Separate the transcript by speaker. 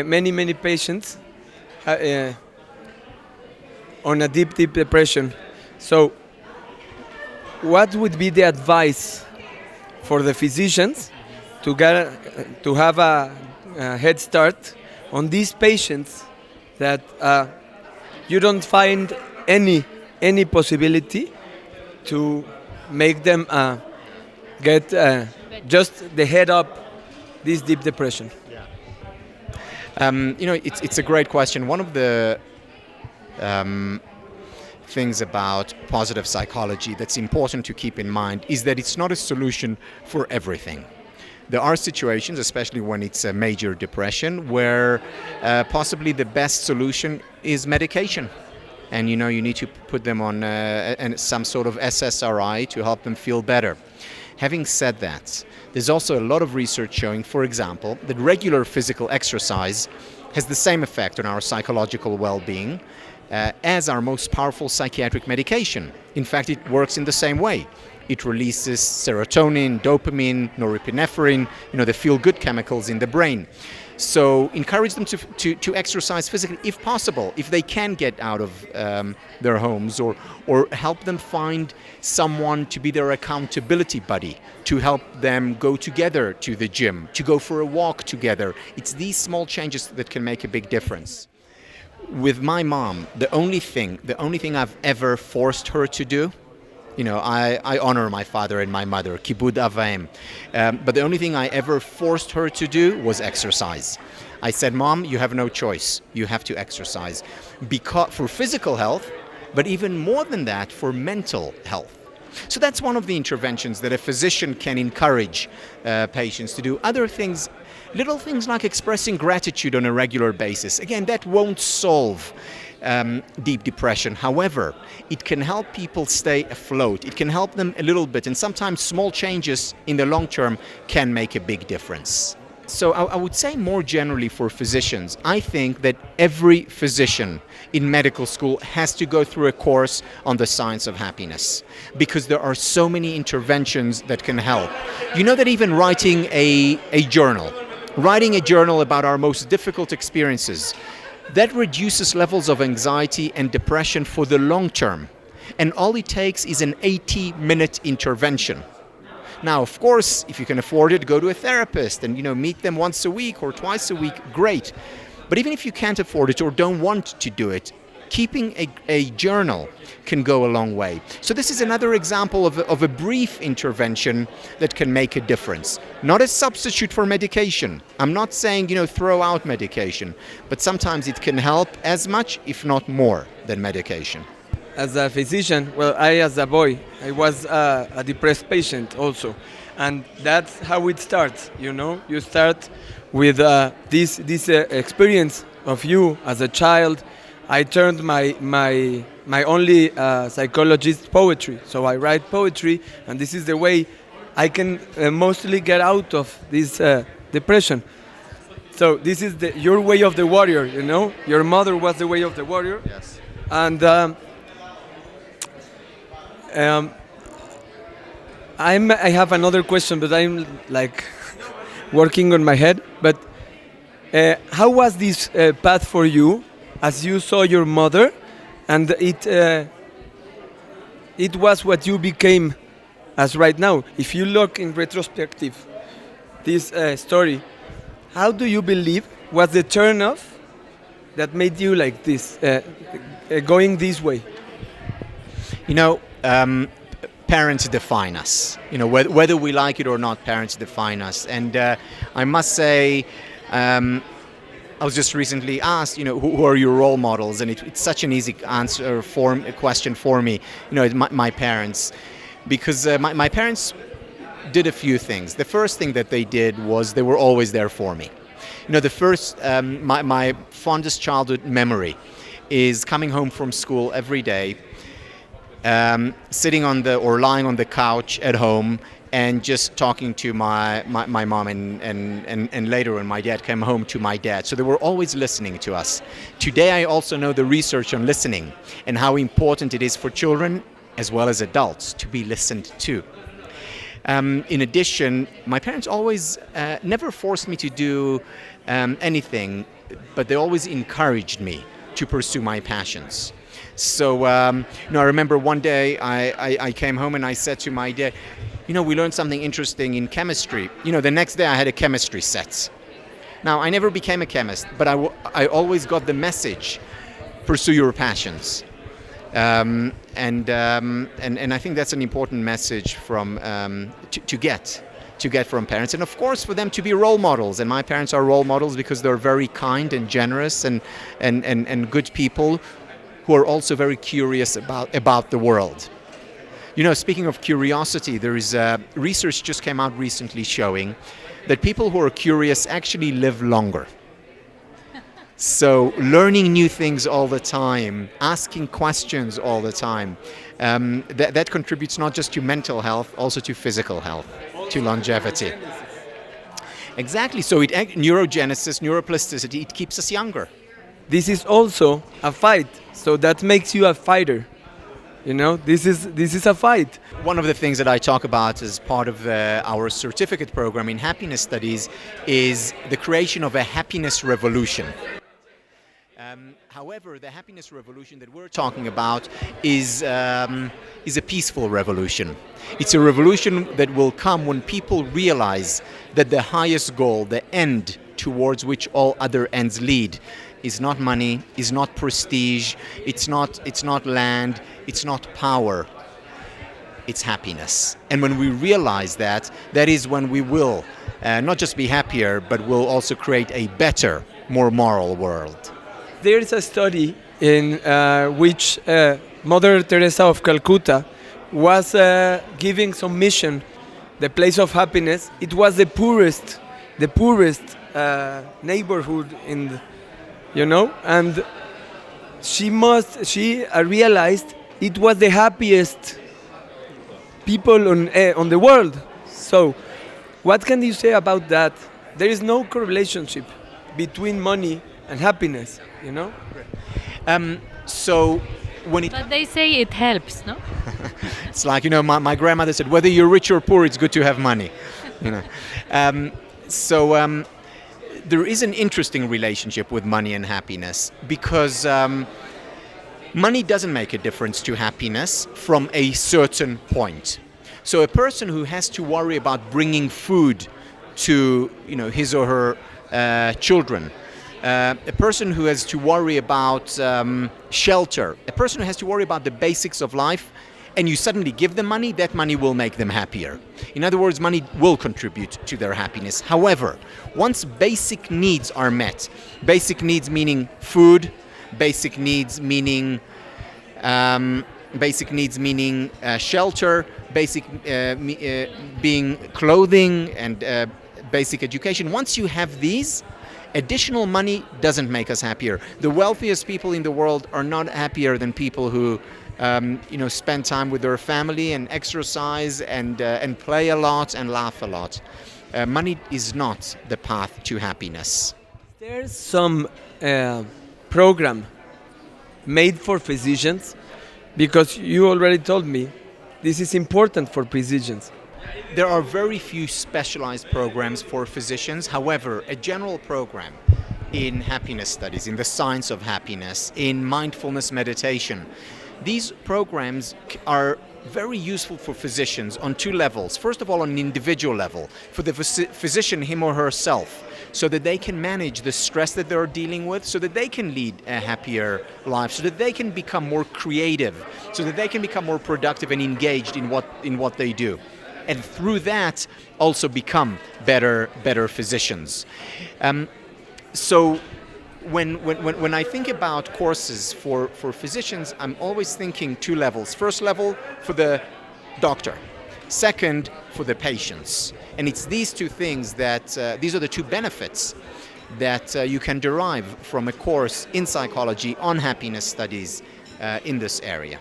Speaker 1: many patients on a deep depression. So, what would be the advice for the physicians to have a head start on these patients that you don't find any possibility to make them get just the head up this deep depression?
Speaker 2: It's a great question. One of the things about positive psychology that's important to keep in mind is that it's not a solution for everything. There are situations, especially when it's a major depression, where possibly the best solution is medication. And you need to put them on some sort of SSRI to help them feel better. Having said that, there's also a lot of research showing, for example, that regular physical exercise has the same effect on our psychological well-being as our most powerful psychiatric medication. In fact, it works in the same way. It releases serotonin, dopamine, norepinephrine, the feel-good chemicals in the brain. So encourage them to exercise physically if possible, if they can get out of their homes, or help them find someone to be their accountability buddy, to help them go together to the gym, to go for a walk together. It's these small changes that can make a big difference. With my mom, the only thing I've ever forced her to do, I honor my father and my mother, kibud avaim. But the only thing I ever forced her to do was exercise. I said, Mom, you have no choice. You have to exercise. Because for physical health, but even more than that, for mental health. So that's one of the interventions that a physician can encourage patients to do. Other things, little things like expressing gratitude on a regular basis. Again, that won't solve deep depression. However, it can help people stay afloat. It can help them a little bit, and sometimes small changes in the long term can make a big difference. So I would say more generally for physicians, I think that every physician in medical school has to go through a course on the science of happiness, because there are so many interventions that can help. You know that even writing a journal about our most difficult experiences, that reduces levels of anxiety and depression for the long term. And all it takes is an 80-minute intervention. Now, of course, if you can afford it, go to a therapist and meet them once a week or twice a week, great. But even if you can't afford it or don't want to do it, keeping a journal can go a long way. So this is another example of a brief intervention that can make a difference. Not a substitute for medication. I'm not saying, throw out medication, but sometimes it can help as much, if not more, than medication.
Speaker 1: As a physician, as a boy, I was a depressed patient also. And that's how it starts, You start with this experience of you as a child. I turned my only psychologist poetry. So I write poetry, and this is the way I can mostly get out of this depression. So this is your way of the warrior, Your mother was the way of the warrior.
Speaker 2: Yes.
Speaker 1: And I have another question, but I'm like working on my head. But how was this path for you? As you saw your mother, and it was what you became as right now. If you look in retrospective, this story, how do you believe was the turn-off that made you like this, going this way?
Speaker 2: Parents define us. Whether we like it or not, parents define us. And I must say, I was just recently asked, who are your role models? And it's such an easy question for me, my parents. Because my parents did a few things. The first thing that they did was they were always there for me. My fondest childhood memory is coming home from school every day, sitting lying on the couch at home, and just talking to my mom, and later when my dad came home, to my dad. So they were always listening to us. Today I also know the research on listening and how important it is for children as well as adults to be listened to. In addition, my parents always never forced me to do anything but they always encouraged me to pursue my passions. So, I remember one day I came home and I said to my dad, we learned something interesting in chemistry. The next day I had a chemistry set. Now, I never became a chemist, but I always got the message, pursue your passions. And I think that's an important message from to get from parents, and of course for them to be role models. And my parents are role models because they're very kind and generous and good people who are also very curious about the world. Speaking of curiosity, there is research just came out recently showing that people who are curious actually live longer. So learning new things all the time, asking questions all the time, that contributes not just to mental health, also to physical health, to longevity. Exactly. So neurogenesis, neuroplasticity, it keeps us younger.
Speaker 1: This is also a fight, so that makes you a fighter. This is a fight.
Speaker 2: One of the things that I talk about as part of our certificate program in happiness studies is the creation of a happiness revolution. However, the happiness revolution that we're talking about is a peaceful revolution. It's a revolution that will come when people realize that the highest goal, the end towards which all other ends lead, is not money, is not prestige, it's not land, it's not power, it's happiness. And when we realize that is when we will not just be happier, but we'll also create a better, more moral world.
Speaker 1: There is a study in which Mother Teresa of Calcutta was giving some mission, the place of happiness. It was the poorest neighborhood and she realized it was the happiest people on the world. So, what can you say about that? There is no correlation between money and happiness,
Speaker 2: So when
Speaker 3: But they say it helps, no?
Speaker 2: It's like, my grandmother said, whether you're rich or poor, it's good to have money. There is an interesting relationship with money and happiness because money doesn't make a difference to happiness from a certain point. So a person who has to worry about bringing food to his or her children, a person who has to worry about shelter, a person who has to worry about the basics of life, and you suddenly give them money, that money will make them happier. In other words, money will contribute to their happiness. However, once basic needs are met, basic needs meaning food, basic needs meaning shelter, being clothing and basic education. Once you have these, additional money doesn't make us happier. The wealthiest people in the world are not happier than people who spend time with their family and exercise and play a lot and laugh a lot. Money is not the path to happiness.
Speaker 1: There's some program made for physicians, because you already told me this is important for physicians.
Speaker 2: There are very few specialized programs for physicians. However, a general program in happiness studies, in the science of happiness, in mindfulness meditation, these programs are very useful for physicians on two levels. First of all, on an individual level, for the physician, him or herself, so that they can manage the stress that they're dealing with, so that they can lead a happier life, so that they can become more creative, so that they can become more productive and engaged in what they do. And through that, also become better physicians. So when I think about courses for physicians, I'm always thinking two levels. First level for the doctor, second for the patients. And it's these two things these are the two benefits that you can derive from a course in psychology on happiness studies in this area.